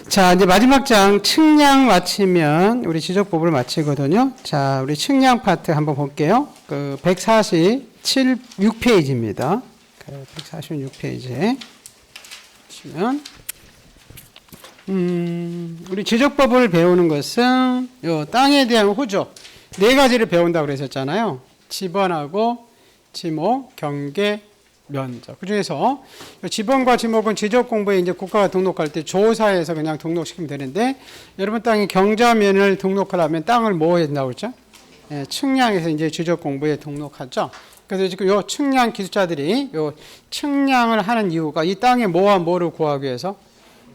자, 이제 마지막 장 측량 마치면 우리 지적법을 마치거든요. 자, 우리 측량 파트 한번 볼게요. 그 6페이지입니다. 146페이지에 보시면 우리 지적법을 배우는 것은 요 땅에 대한 호조 네 가지를 배운다고 그랬었잖아요. 지번하고 지목, 경계, 면적. 그 중에서 지번과 지목은 지적 공부에 이제 국가가 등록할 때 조사해서 그냥 등록시키면 되는데, 여러분 땅이 경자면을 등록하려면 땅을 뭐 해야 된다고 그랬죠? 예, 측량해서 이제 지적 공부에 등록하죠. 그래서 지금 요 측량 기술자들이 요 측량을 하는 이유가 이 땅에 뭐와 뭐를 구하기 위해서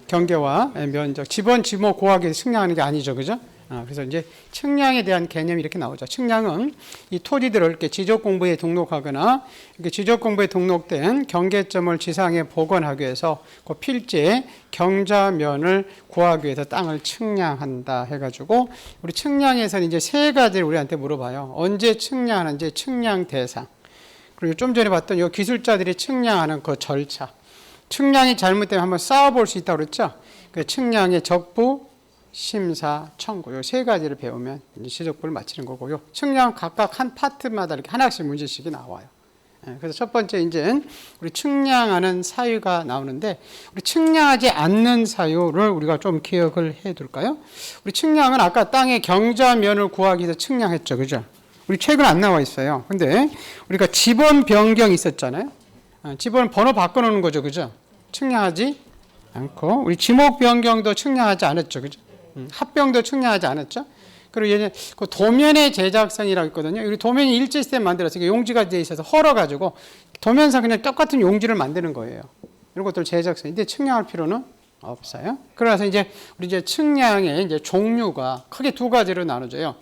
경계와 면적, 지번, 지목 구하기 위해서 측량하는 게 아니죠. 그죠? 그래서 이제 측량에 대한 개념이 이렇게 나오죠. 측량은 이 토지들을 이렇게 지적 공부에 등록하거나 이렇게 지적 공부에 등록된 경계점을 지상에 복원하기 위해서 그 필지의 경자면을 구하기 위해서 땅을 측량한다 해가지고, 우리 측량에서는 이제 세 가지를 우리한테 물어봐요. 언제 측량하는지, 측량 대상, 그리고 좀 전에 봤던 이 기술자들이 측량하는 그 절차, 측량이 잘못되면 한번 쌓아볼 수 있다고 그랬죠. 그 측량의 적부, 심사, 청구, 요 세 가지를 배우면 이제 지적법을 마치는 거고요. 측량 각각 한 파트마다 이렇게 하나씩 문제식이 나와요. 그래서 첫 번째 이제 우리 측량하는 사유가 나오는데, 우리 측량하지 않는 사유를 우리가 좀 기억을 해둘까요? 우리 측량은 아까 땅의 경자면을 구하기 위해서 측량했죠, 그죠? 우리 책은 안 나와 있어요. 근데 우리가 지번 변경이 있었잖아요. 지번 번호 바꿔놓는 거죠, 그죠? 측량하지 않고, 우리 지목 변경도 측량하지 않았죠, 그죠? 합병도 측량하지 않았죠. 그리고 예전에 그 도면의 제작성이라고 있거든요. 우리 도면이 일제 시대에 만들었어요. 용지가 되어 있어서 헐어가지고 도면상 그냥 똑같은 용지를 만드는 거예요. 이런 것들 제작성인데 측량할 필요는 없어요. 그래서 이제 우리 이제 측량의 이제 종류가 크게 두 가지로 나눠져요.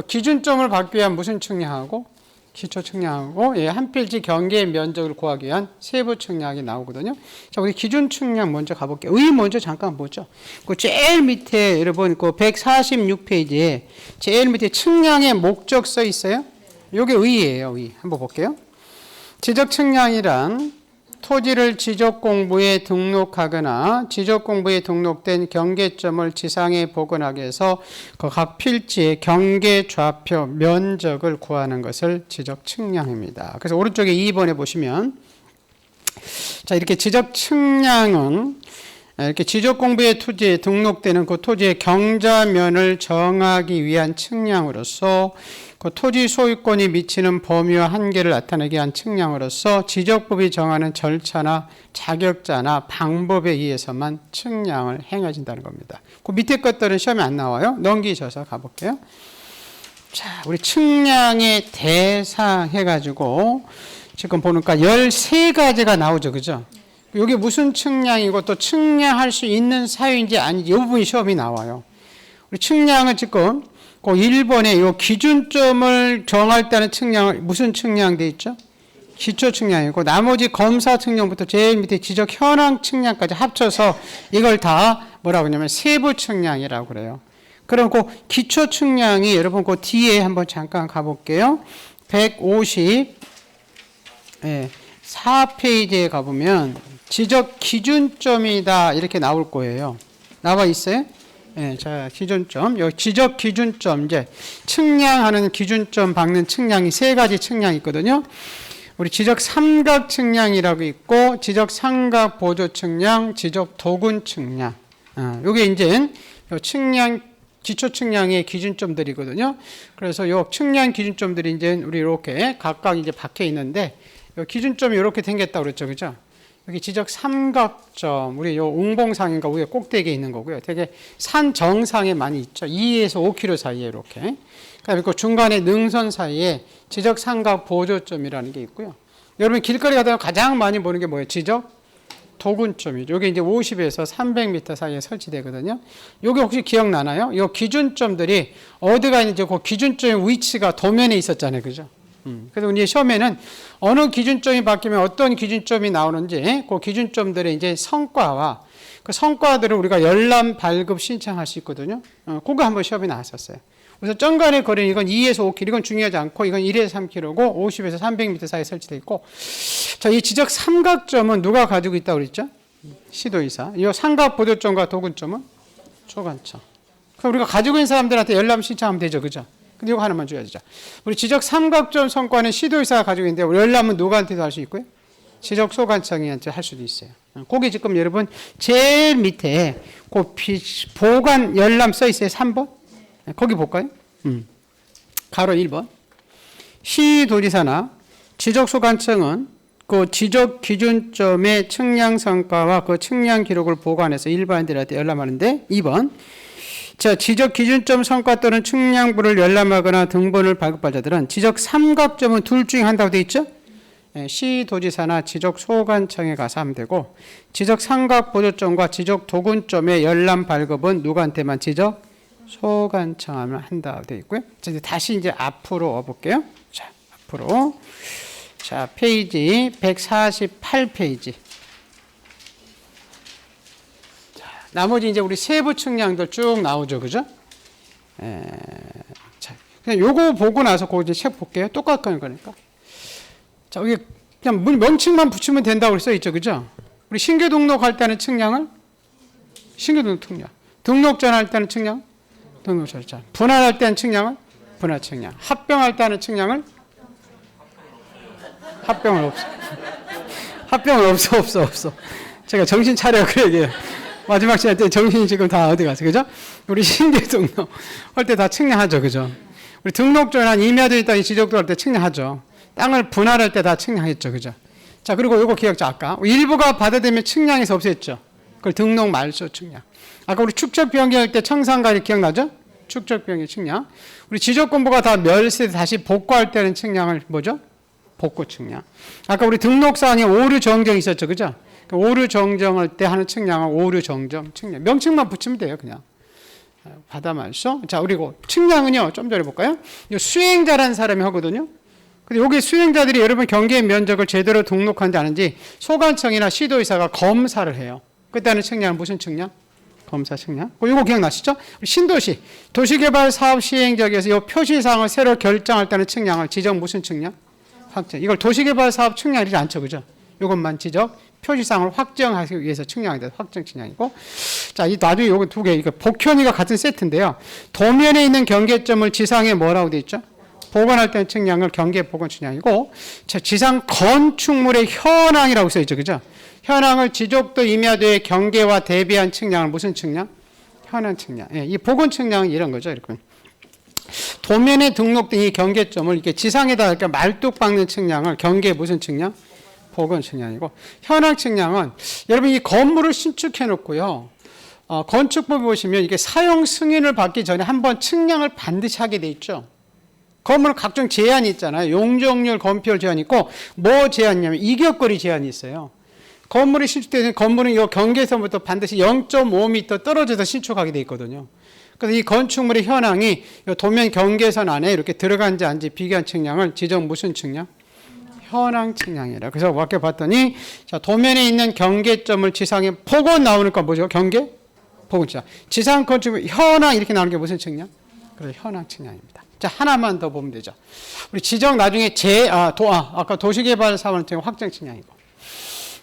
기준점을 받기 위한 무슨 측량하고 기초 측량하고, 한 필지 경계의 면적을 구하기 위한 세부 측량이 나오거든요. 자, 우리 기준 측량 먼저 가볼게요. 의 먼저 잠깐 보죠. 그 제일 밑에 여러분 그 146페이지에 제일 밑에 측량의 목적 써 있어요. 요게 의예요, 의. 한번 볼게요. 지적 측량이란 토지를 지적 공부에 등록하거나 지적 공부에 등록된 경계점을 지상에 복원하기 위해서 그 각 필지의 경계 좌표 면적을 구하는 것을 지적 측량입니다. 그래서 오른쪽에 2번에 보시면, 자, 이렇게 지적 측량은 이렇게 지적 공부의 토지에 등록되는 그 토지의 경자면을 정하기 위한 측량으로서 그 토지 소유권이 미치는 범위와 한계를 나타내기 위한 측량으로서 지적법이 정하는 절차나 자격자나 방법에 의해서만 측량을 행해진다는 겁니다. 그 밑에 것들은 시험에 안 나와요. 넘기셔서 가볼게요. 자, 우리 측량의 대상 해가지고 지금 보니까 13가지가 나오죠, 그죠? 이게 무슨 측량이고 또 측량할 수 있는 사유인지 아닌지 이 부분이 시험이 나와요. 우리 측량은 지금 그 1번에 이 기준점을 정할 때는 측량을 무슨 측량 돼 있죠? 기초 측량이고, 나머지 검사 측량부터 제일 밑에 지적 현황 측량까지 합쳐서 이걸 다 뭐라고 하냐면 세부 측량이라고 그래요. 그럼 그 기초 측량이 여러분 그 뒤에 한번 잠깐 가볼게요. 154페이지에 가보면 지적 기준점이다 이렇게 나올 거예요. 나와 있어요? 네, 자, 기준점. 여기 지적 기준점, 이제 측량하는 기준점 박는 측량이 세 가지 측량이 있거든요. 우리 지적 삼각 측량이라고 있고, 지적 삼각 보조 측량, 지적 도군 측량. 요게 이제 요 측량, 기초 측량의 기준점들이거든요. 그래서 요 측량 기준점들이 이제 우리 이렇게 각각 이제 박혀 있는데, 요 기준점이 이렇게 생겼다고 그랬죠, 그죠? 여기 지적 삼각점, 우리 요 웅봉상인가 위에 꼭대기에 있는 거고요. 되게 산 정상에 많이 있죠. 2에서 5km 사이에 이렇게. 그리고 중간에 능선 사이에 지적 삼각 보조점이라는 게 있고요. 여러분 길거리 가다가 가장 많이 보는 게 뭐예요? 지적 도군점이죠. 이게 이제 50에서 300m 사이에 설치되거든요. 요게 혹시 기억나나요? 요 기준점들이 어디가 있는지 그 기준점의 위치가 도면에 있었잖아요, 그죠? 그래서 이제 시험에는 어느 기준점이 바뀌면 어떤 기준점이 나오는지 그 기준점들의 이제 성과와 그 성과들을 우리가 열람 발급 신청할 수 있거든요. 그거 한번 시험에 나왔었어요. 그래서 점간의 거리는 이건 2에서 5km, 이건 중요하지 않고 이건 1에서 3km고 50에서 300m 사이에 설치되어 있고, 자, 이 지적 삼각점은 누가 가지고 있다고 그랬죠? 시도의사. 이 삼각 보조점과 도군점은 소관청. 그럼 우리가 가지고 있는 사람들한테 열람 신청하면 되죠. 그죠? 근데 이거 하나만 줘야죠. 우리 지적 삼각점 성과는 시도의사가 가지고 있는데 열람은 누구한테도 할 수 있고요. 지적 소관청이한테 할 수도 있어요. 거기 지금 여러분 제일 밑에 그 보관 열람 써 있어요. 3번. 거기 볼까요? 가로 1번. 시도지사나 지적 소관청은 그 지적 기준점의 측량 성과와 그 측량 기록을 보관해서 일반인들한테 열람하는데 2번. 자, 지적 기준점 성과 또는 측량부를 열람하거나 등본을 발급할 자들은 지적 삼각점은 둘 중에 한다고 되어 있죠? 시도지사나 지적 소관청에 가서 하면 되고 지적 삼각 보조점과 지적 도군점의 열람 발급은 누구한테만 지적 소관청 하면 한다고 되어 있고요. 자, 다시 이제 앞으로 와볼게요. 자, 앞으로. 자, 페이지 148페이지. 나머지 이제 우리 세부 측량들 쭉 나오죠. 그죠? 자, 그냥 요거 보고 나서 그거 이제 책 볼게요. 똑같은 거니까. 자, 여기 그냥 명칭만 붙이면 된다고 써 있죠. 그죠? 우리 신규 등록할 때는 측량을 신규 등록 측량. 등록 전할 때는 측량 등록 절차. 분할할 때는 측량을 분할 측량. 합병할 때는 측량을 합병은 없어. 합병은 없어. 제가 정신 차려 그 얘기예요. 마지막 시간 때 정신이 지금 다 어디 갔어, 그죠? 우리 신규 등록 할 때 다 측량하죠, 그죠? 우리 등록 전에 한 임야도 있다 지적도 할 때 측량하죠. 땅을 분할할 때 다 측량했죠, 그죠? 자, 그리고 요거 기억자 아까 일부가 받아들면 측량에서 없앴죠. 그걸 등록 말소 측량. 아까 우리 축적 변경할 때 청산가리 기억나죠? 축적 변경 측량. 우리 지적 공부가 다 멸세 다시 복구할 때는 측량을 뭐죠? 복구 측량. 아까 우리 등록사항에 오류 정정 있었죠, 그죠? 오류 정정할 때 하는 측량은 오류 정정 측량. 명칭만 붙이면 돼요, 그냥. 바다 말소. 자, 그리고 측량은요, 좀 전에 볼까요? 수행자라는 사람이 하거든요. 근데 여기 수행자들이 여러분 경계 면적을 제대로 등록한지 아닌지 소관청이나 시도의사가 검사를 해요. 그때는 측량은 무슨 측량? 검사 측량. 이거 기억나시죠? 신도시, 도시개발 사업 시행적에서 이 표시사항을 새로 결정할 때는 측량을 지적 무슨 측량? 확정. 이걸 도시개발 사업 측량이지 않죠, 그죠? 이것만 지적. 표시사항을 확정하기 위해서 측량이 돼서 확정 측량이고. 자, 이 나중에 요거 두 개, 이거 복현이가 같은 세트인데요. 도면에 있는 경계점을 지상에 뭐라고 돼 있죠? 보관할 때는 측량을 경계 보관 측량이고, 자, 지상 건축물의 현황이라고 써 있죠, 그죠? 현황을 지적도 임야도의 경계와 대비한 측량을 무슨 측량? 현황 측량. 예, 이 보건 측량은 이런 거죠, 이렇게. 도면에 등록된 이 경계점을 이렇게 지상에다 이렇게 말뚝 박는 측량을 경계 무슨 측량? 보건 측량이고, 현황 측량은 여러분 이 건물을 신축해 놓고요. 건축법 보시면 이게 사용 승인을 받기 전에 한번 측량을 반드시 하게 돼 있죠. 건물은 각종 제한이 있잖아요. 용적률, 건폐율 제한이 있고, 뭐 제한이냐면 이격거리 제한이 있어요. 건물이 신축되는 건물은 이 경계선부터 반드시 0.5m 떨어져서 신축하게 돼 있거든요. 그래서 이 건축물의 현황이 이 도면 경계선 안에 이렇게 들어간지 아닌지 비교한 측량을 지적 무슨 측량? 현황 측량이라. 그래서 밖에 봤더니 자, 도면에 있는 경계점을 지상에 보고 나오는 건 뭐죠? 경계? 보고 측량. 지상 건축물 현황 이렇게 나오는 게 무슨 측량? 그래서 현황 측량입니다. 자, 하나만 더 보면 되죠. 우리 지적 나중에 아까 도시개발 사업은 확정 측량이고.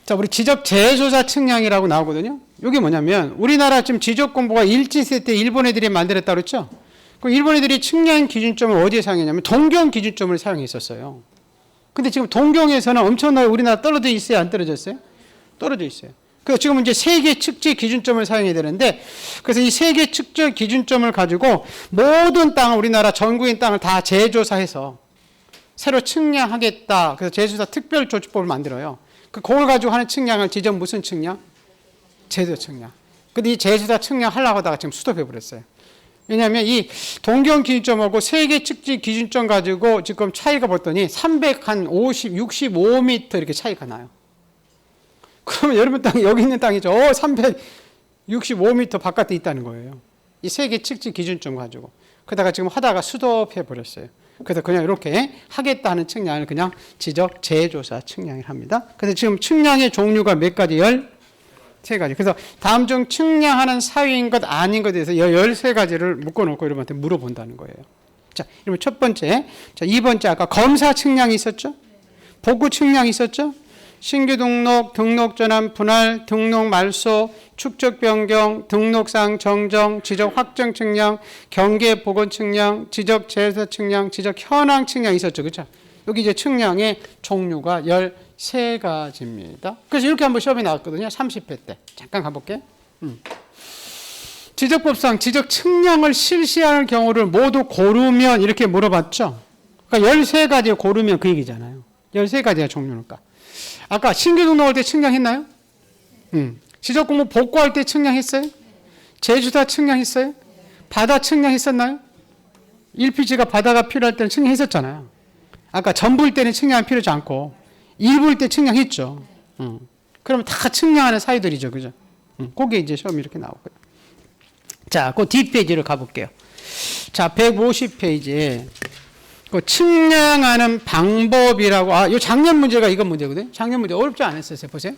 자, 우리 지적 재조사 측량이라고 나오거든요. 이게 뭐냐면 우리나라 지금 지적 공부가 일제시대 때 일본 애들이 만들었다 그랬죠? 그 일본 애들이 측량 기준점을 어디에 사용했냐면 동경 기준점을 사용했었어요. 근데 지금 동경에서는 엄청나게 우리나라 떨어져 있어요? 안 떨어졌어요? 떨어져 있어요. 그래서 지금 이제 세계 측지 기준점을 사용해야 되는데, 그래서 이 세계 측지 기준점을 가지고 모든 땅을 우리나라 전국인 땅을 다 재조사해서 새로 측량하겠다. 그래서 재조사 특별조치법을 만들어요. 그걸 가지고 하는 측량을 지적 무슨 측량? 제조 측량. 근데 이 재조사 측량 하려고 하다가 지금 스톱해 버렸어요. 왜냐하면 이 동경 기준점하고 세계 측지 기준점 가지고 지금 차이가 봤더니 65m 이렇게 차이가 나요. 그러면 여러분 땅이 여기 있는 땅이죠. 365m 바깥에 있다는 거예요. 이 세계 측지 기준점 가지고. 그러다가 지금 하다가 스톱해 버렸어요. 그래서 그냥 이렇게 하겠다 하는 측량을 그냥 지적 재조사 측량을 합니다. 그래서 지금 측량의 종류가 몇 가지? 13가지. 그래서 다음 중 측량하는 사유인 것 아닌 것에 대해서 13가지를 묶어놓고 여러분한테 물어본다는 거예요. 자, 그러면 첫 번째. 자, 2번째 아까 검사 측량이 있었죠? 복구 측량이 있었죠? 신규 등록, 등록 전환 분할, 등록 말소, 축적 변경, 등록상 정정, 지적 확정 측량, 경계 복원 측량, 지적 재사 측량, 지적 현황 측량 있었죠. 그렇죠? 여기 이제 측량의 종류가 13가지입니다. 그래서 이렇게 한번 시험에 나왔거든요. 30회 때. 잠깐 가볼게. 지적법상 지적 측량을 실시하는 경우를 모두 고르면 이렇게 물어봤죠. 그러니까 13가지 고르면 그 얘기잖아요. 13가지가 종류니까. 아까 신규 등록할 때 측량했나요? 지적공모 복구할 때 측량했어요? 제주다 측량했어요? 바다 측량했었나요? 1피지가 바다가 필요할 때는 측량했었잖아요. 아까 전부일 때는 측량 필요하지 않고 일부일 때 측량했죠. 그러면 다 측량하는 사이들이죠. 그죠? 그게 이제 시험이 이렇게 나오고요. 자, 그 뒷페이지로 가볼게요. 자, 150페이지에 그 측량하는 방법이라고, 요 작년 문제가 이건 문제거든요. 작년 문제 어렵지 않았어요. 보세요.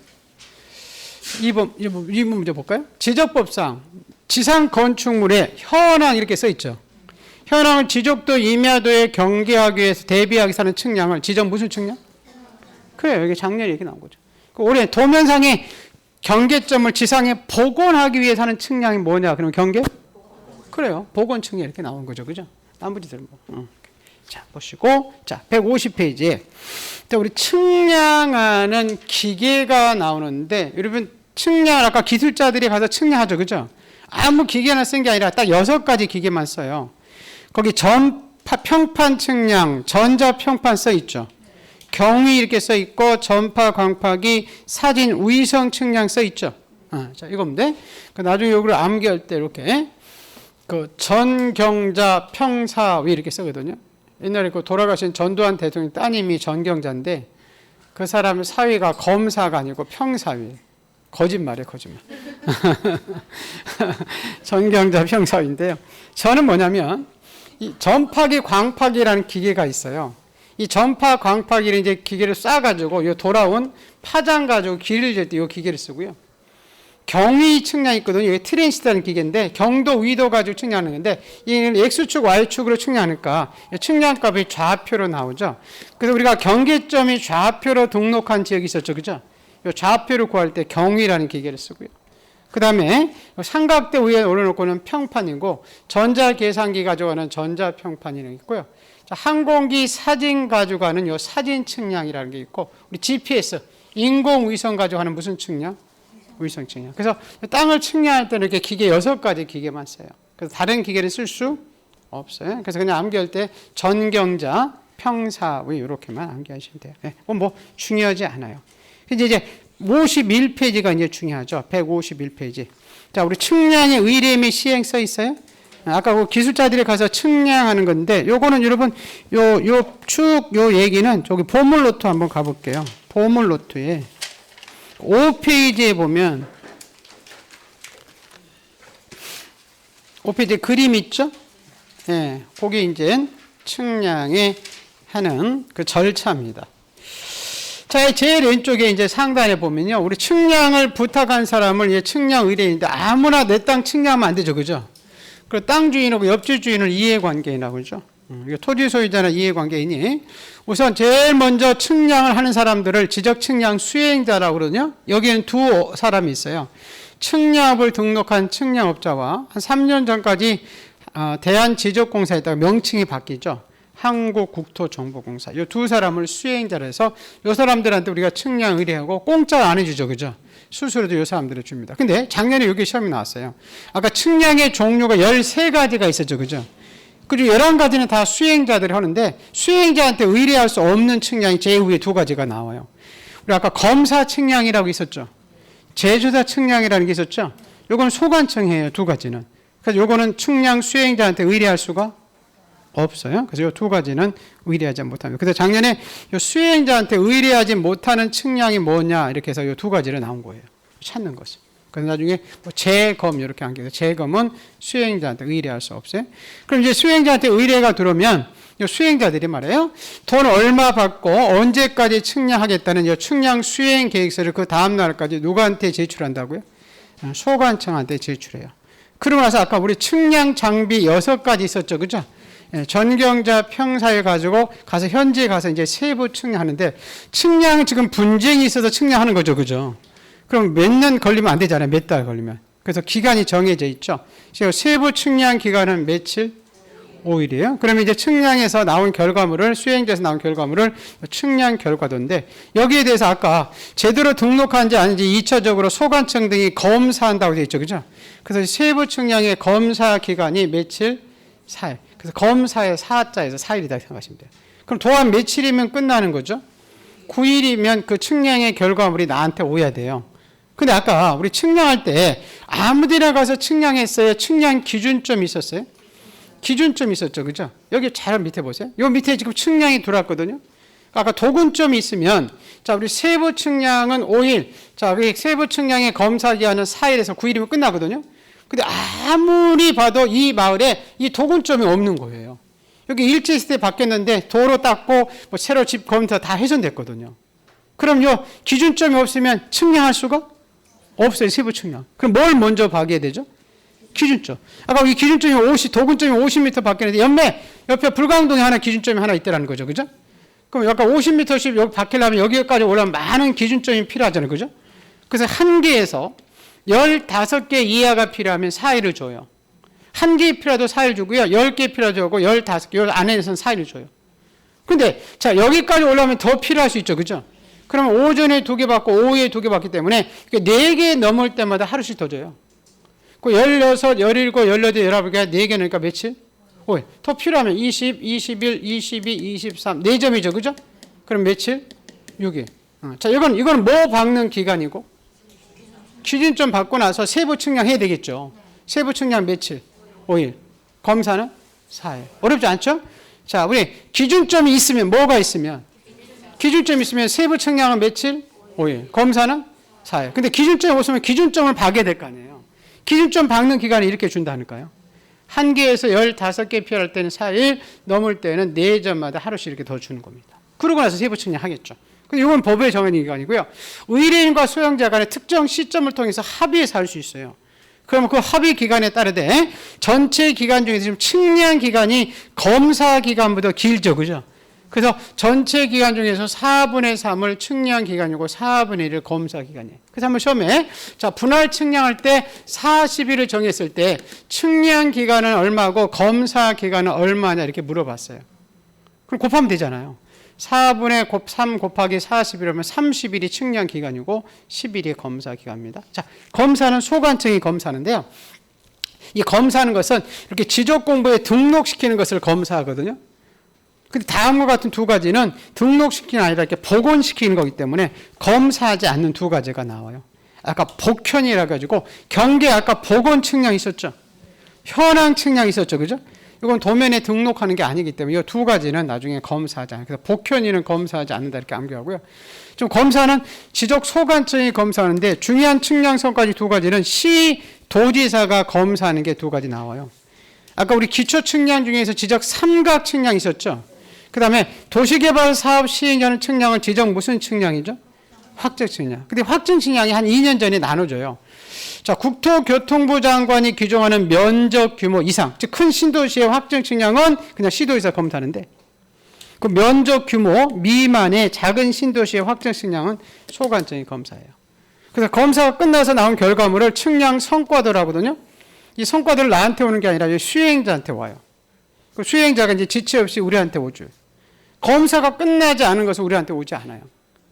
2번 문제 볼까요? 지적법상 지상 건축물에 현황 이렇게 써 있죠. 현황은 지적도 임야도에 경계하기 위해서 대비하기 위해서 하는 측량을 지적 무슨 측량? 그래요. 여기 작년에 이렇게 나온 거죠. 올해 도면상의 경계점을 지상에 복원하기 위해서 하는 측량이 뭐냐? 그러면 경계? 그래요. 복원 측량 이렇게 나온 거죠. 그죠? 나머지들 뭐. 자, 보시고. 자, 150페이지에. 우리 측량하는 기계가 나오는데, 여러분, 측량을 아까 기술자들이 가서 측량하죠. 그죠? 아무 기계나 쓴 게 아니라 딱 6가지 기계만 써요. 거기 평판 측량, 전자평판 써 있죠. 경위 이렇게 써 있고 전파, 광파기, 사진, 위성 측량 써 있죠. 자, 이겁니다. 나중에 이걸 암기할 때 이렇게 그 전경자, 평사위 이렇게 쓰거든요. 옛날에 그 돌아가신 전두환 대통령 따님이 전경자인데 그 사람 사위가 검사가 아니고 평사위. 거짓말이에요, 거짓말. 전경자, 평사위인데요. 저는 뭐냐면 이 전파기, 광파기라는 기계가 있어요. 이 전파, 광파기를 이제 기계를 쏴가지고 요 돌아온 파장 가지고 길을 잴 때 이 기계를 쓰고요. 경위 측량이 있거든요. 이게 트랜시트라는 기계인데 경도, 위도 가지고 측량하는 건데 이는 X축, Y축으로 측량하니까 측량값이 좌표로 나오죠. 그래서 우리가 경계점이 좌표로 등록한 지역이 있었죠. 그죠? 이 좌표를 구할 때 경위라는 기계를 쓰고요. 그 다음에 삼각대 위에 올려놓고는 평판이고 전자계산기 가져가는 전자평판이 있고요. 항공기 사진 가져가는 요 사진 측량이라는 게 있고 우리 GPS 인공위성 가져가는 무슨 측량? 위성 측량. 그래서 땅을 측량할 때는 이렇게 기계 6가지 기계만 써요. 그래서 다른 기계를 쓸 수 없어요. 그래서 그냥 암기할 때 전경자, 평사위 이렇게만 암기하시면 돼요. 네. 뭐 중요하지 않아요. 이제 51페이지가 이제 중요하죠. 151페이지. 자, 우리 측량의 의뢰 및 시행 써 있어요? 아까 그 기술자들이 가서 측량하는 건데, 요거는 여러분, 요 얘기는 저기 보물노트 한번 가볼게요. 보물노트에 5페이지에 보면, 5페이지에 그림 있죠? 예, 네, 그게 이제 측량에 하는 그 절차입니다. 자, 제일 왼쪽에 이제 상단에 보면요. 우리 측량을 부탁한 사람을 이제 측량 의뢰인인데 아무나 내 땅 측량하면 안 되죠. 그죠? 그 땅 주인하고 옆집 주인을 이해관계인이라고 그러죠. 이게 토지 소유자나 이해관계인이 우선 제일 먼저 측량을 하는 사람들을 지적 측량 수행자라고 그러거든요. 여기는 두 사람이 있어요. 측량업을 등록한 측량업자와 한 3년 전까지 대한지적공사에다가 명칭이 바뀌죠. 한국국토정보공사. 이 두 사람을 수행자로 해서 이 사람들한테 우리가 측량 의뢰하고 공짜 안 해주죠. 그죠? 수수료도 이 사람들이 줍니다. 근데 작년에 여기 시험이 나왔어요. 아까 측량의 종류가 13가지가 있었죠. 그죠? 그리고 11가지는 다 수행자들이 하는데 수행자한테 의뢰할 수 없는 측량이 제2의 2가지가 나와요. 우리 아까 검사 측량이라고 있었죠. 제조사 측량이라는 게 있었죠. 요건 소관청이에요. 2가지는. 그래서 요거는 측량 수행자한테 의뢰할 수가 없어요. 그래서 이 2가지는 의뢰하지 못합니다. 그래서 작년에 이 수행자한테 의뢰하지 못하는 측량이 뭐냐 이렇게 해서 이 2가지를 나온 거예요. 찾는 것을. 그래서 나중에 뭐 재검 이렇게 한 게 있어요. 재검은 수행자한테 의뢰할 수 없어요. 그럼 이제 수행자한테 의뢰가 들어오면 이 수행자들이 말해요. 돈 얼마 받고 언제까지 측량하겠다는 이 측량 수행 계획서를 그 다음 날까지 누구한테 제출한다고요? 소관청한테 제출해요. 그러고 나서 아까 우리 측량 장비 6가지 있었죠. 그죠? 전경자 평사에 가지고 가서 현지에 가서 이제 세부 측량하는데 측량 지금 분쟁이 있어서 측량하는 거죠, 그죠? 그럼 몇 년 걸리면 안 되잖아요, 몇 달 걸리면. 그래서 기간이 정해져 있죠. 세부 측량 기간은 며칠? 5일이에요. 그러면 이제 측량에서 나온 결과물을 수행자에서 나온 결과물을 측량 결과도인데 여기에 대해서 아까 제대로 등록한지 아닌지 2차적으로 소관청 등이 검사한다고 되어 있죠, 그죠? 그래서 세부 측량의 검사 기간이 며칠? 4일. 그래서 검사의 4자에서 4일이다 생각하시면 돼요. 그럼 도합 며칠이면 끝나는 거죠? 9일이면 그 측량의 결과물이 나한테 오야 돼요. 근데 아까 우리 측량할 때 아무데나 가서 측량했어요? 측량 기준점이 있었어요? 기준점이 있었죠, 그죠? 여기 잘 밑에 보세요. 요 밑에 지금 측량이 들어왔거든요. 아까 도근점이 있으면, 자, 우리 세부 측량은 5일, 자, 우리 세부 측량의 검사 기한은 4일에서 9일이면 끝나거든요. 근데 아무리 봐도 이 마을에 이 도근점이 없는 거예요. 여기 일제시대 바뀌었는데 도로 닦고 뭐 새로 집 검사 다 훼손됐거든요. 그럼 요 기준점이 없으면 측량할 수가 없어요, 세부 측량. 그럼 뭘 먼저 봐야 되죠? 기준점. 아까 이 기준점이 50, 도근점이 50m 바뀌었는데 옆에 불광동에 하나 기준점이 하나 있더라는 거죠. 그죠? 그럼 약간 50m씩 여기 바뀌려면 여기까지 올라면 많은 기준점이 필요하잖아요. 그죠? 그래서 한 개에서 15개 이하가 필요하면 4일을 줘요. 한 개 필요해도 4일 주고요. 10개 필요해도 주고 15개, 요 안에서는 4일을 줘요. 근데 자, 여기까지 올라오면 더 필요할 수 있죠. 그죠? 그러면 오전에 2개 받고 오후에 2개 받기 때문에 4개 넘을 때마다 하루씩 더 줘요. 그 16, 17, 18, 19개 4개 넣으니까 며칠? 5일. 더 필요하면 20, 21, 22, 23. 4점이죠. 그죠? 그럼 며칠? 6일. 자, 이건 뭐 박는 기간이고? 기준점 받고 나서 세부 측량해야 되겠죠. 세부 측량 며칠? 5일. 검사는 4일. 어렵지 않죠? 자, 우리 기준점이 있으면 뭐가 있으면? 기준점이 있으면 세부 측량은 며칠? 5일. 검사는 4일. 근데 기준점이 없으면 기준점을 박아야 될 거 아니에요. 기준점 박는 기간이 이렇게 준다니까요. 한 개에서 15개 필요할 때는 4일, 넘을 때는 4점마다 하루씩 이렇게 더 주는 겁니다. 그러고 나서 세부 측량하겠죠. 근데 이건 법에 정해진 기간이고요. 의뢰인과 수용자 간의 특정 시점을 통해서 합의해서 할 수 있어요. 그러면 그 합의 기간에 따르되 전체 기간 중에서 지금 측량 기간이 검사 기간보다 길죠. 그죠? 그래서 전체 기간 중에서 4분의 3을 측량 기간이고 4분의 1을 검사 기간이에요. 그래서 한번 시험에 자, 분할 측량할 때 40일을 정했을 때 측량 기간은 얼마고 검사 기간은 얼마냐 이렇게 물어봤어요. 그럼 곱하면 되잖아요. 4분의 3 곱하기 40이라면 30일이 측량 기간이고 10일이 검사 기간입니다. 자, 검사는 소관청이 검사하는데요. 이 검사하는 것은 이렇게 지적 공부에 등록시키는 것을 검사하거든요. 근데 다음과 같은 두 가지는 등록시키는 아니라 이렇게 복원시키는 거기 때문에 검사하지 않는 두 가지가 나와요. 아까 복현이라 가지고 경계 아까 복원 측량 있었죠. 현황 측량 있었죠. 그죠? 이건 도면에 등록하는 게 아니기 때문에 이 두 가지는 나중에 검사하지 않아요. 그래서 복현이는 검사하지 않는다 이렇게 암기하고요. 좀 검사는 지적 소관청이 검사하는데 중요한 측량 성과지 두 가지는 시 도지사가 검사하는 게 두 가지 나와요. 아까 우리 기초 측량 중에서 지적 삼각 측량 있었죠. 그 다음에 도시개발 사업 시행자는 측량은 지적 무슨 측량이죠? 확정 측량. 근데 확정 측량이 한 2년 전에 나눠져요. 자, 국토교통부 장관이 규정하는 면적 규모 이상, 즉 큰 신도시의 확정 측량은 그냥 시도에서 검사하는데 그 면적 규모 미만의 작은 신도시의 확정 측량은 소관청이 검사해요. 그래서 검사가 끝나서 나온 결과물을 측량 성과도라고 하거든요. 이 성과도를 나한테 오는 게 아니라 수행자한테 와요. 그 수행자가 이제 지체 없이 우리한테 오죠. 검사가 끝나지 않은 것은 우리한테 오지 않아요.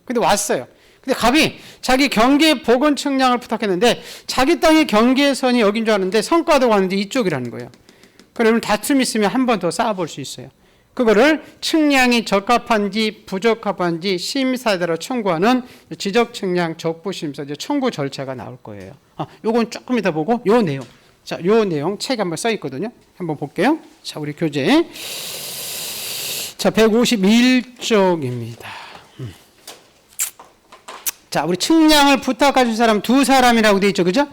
근데 왔어요. 근데 갑이 자기 경계 복원 측량을 부탁했는데 자기 땅의 경계선이 여긴 줄 아는데 성과도 왔는데 이쪽이라는 거예요. 그러면 다툼 있으면 한 번 더 쌓아볼 수 있어요. 그거를 측량이 적합한지 부적합한지 심사대로 청구하는 지적 측량 적부 심사 청구 절차가 나올 거예요. 요건 조금 이따 보고 요 내용. 자, 요 내용 책에 한번 써 있거든요. 한번 볼게요. 자, 우리 교재. 자, 151쪽입니다. 자, 우리 측량을 부탁하신 사람 두 사람이라고 되어 있죠. 그죠?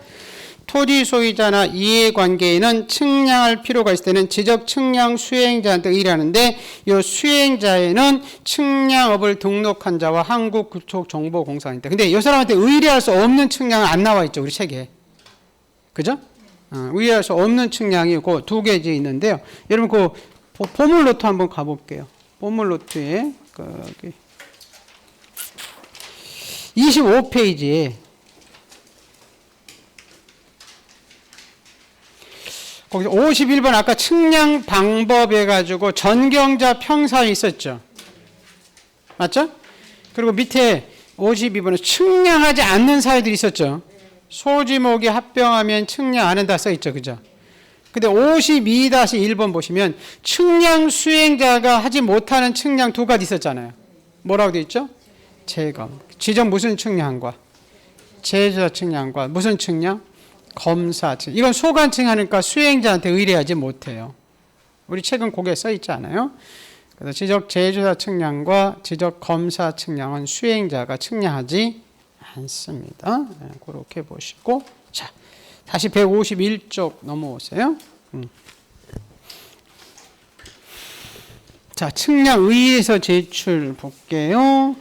토지 소유자나 이해관계인은 측량할 필요가 있을 때는 지적 측량 수행자한테 의뢰하는데 이 수행자에는 측량업을 등록한 자와 한국국토정보공사입니다. 근데 이 사람한테 의뢰할 수 없는 측량은 안 나와 있죠. 우리 책에. 그죠? 의뢰할 수 없는 측량이 그 두 개지 있는데요. 여러분 보물 노트 한번 가볼게요. 보물 노트에 거기 25페이지에 거기 51번 아까 측량 방법 해가지고 전경자 평사 있었죠. 맞죠? 그리고 밑에 52번은 측량하지 않는 사회들이 있었죠. 소지목이 합병하면 측량 안 한다 써있죠. 그죠? 근데 52-1번 보시면 측량 수행자가 하지 못하는 측량 두 가지 있었잖아요. 뭐라고 되어 있죠? 재검. 지적 무슨 측량과 제조사 측량과 무슨 측량? 검사 측량. 이건 소관청 하니까 수행자한테 의뢰하지 못해요. 우리 최근 거기에 써 있지 않아요? 그래서 지적 제조사 측량과 지적 검사 측량은 수행자가 측량하지 않습니다. 그렇게 보시고, 자, 다시 151쪽 넘어오세요. 자, 측량 의뢰서 제출 볼게요.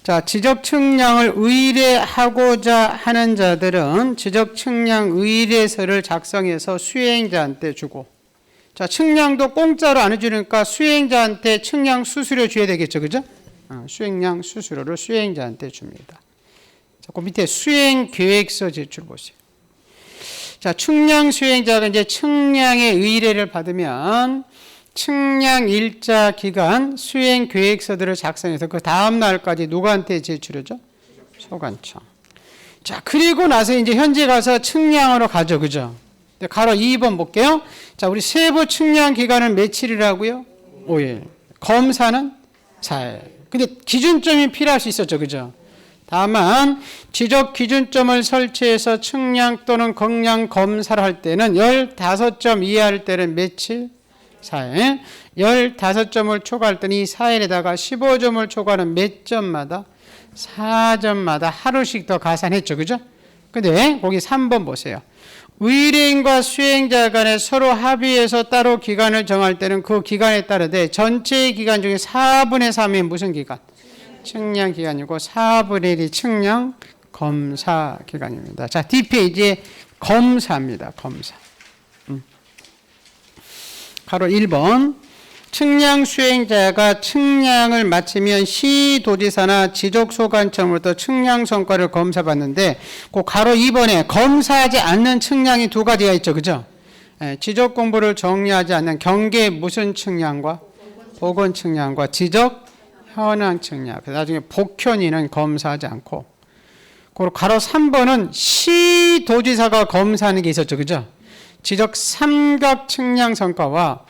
자, 지적 측량을 의뢰하고자 하는 자들은 지적 측량 의뢰서를 작성해서 수행자한테 주고, 자, 측량도 공짜로 안 해주니까 수행자한테 측량 수수료 줘야 되겠죠, 그죠? 수행량 수수료를 수행자한테 줍니다. 자, 그 밑에 수행 계획서 제출 보세요. 자, 측량 수행자가 이제 측량의 의뢰를 받으면 측량 일자 기간 수행 계획서들을 작성해서 그 다음 날까지 누구한테 제출하죠? 소관청. 자, 그리고 나서 이제 현재 가서 측량하러 가죠, 그죠? 가로 2번 볼게요. 자, 우리 세부 측량 기간은 며칠이라고요? 5일. 검사는 4일. 근데 기준점이 필요할 수 있었죠, 그죠? 다만 지적 기준점을 설치해서 측량 또는 경량 검사를 할 때는 15점 이하할 때는 며칠? 4일. 15점을 초과할 때는 이 4일에다가 15점을 초과하는 몇 점마다? 4점마다 하루씩 더 가산했죠, 그죠? 근데 거기 3번 보세요. 의뢰인과 수행자 간에 서로 합의해서 따로 기간을 정할 때는 그 기간에 따르되 전체 기간 중에 4분의 3이 무슨 기간? 측량 기간이고 4분의 1이 측량 검사 기간입니다. 자, 뒷페이지에 검사입니다. 검사. 가로 1번. 측량 수행자가 측량을 마치면 시도지사나 지적소관청으로부터 측량 성과를 검사받는데 그 가로 2번에 검사하지 않는 측량이 두 가지가 있죠. 그죠? 지적 공부를 정리하지 않는 경계 무슨 측량과 보건 측량과 지적 현황 측량. 나중에 복현이는 검사하지 않고. 그리고 가로 3번은 시도지사가 검사하는 게 있었죠. 그죠? 지적 삼각 측량 성과와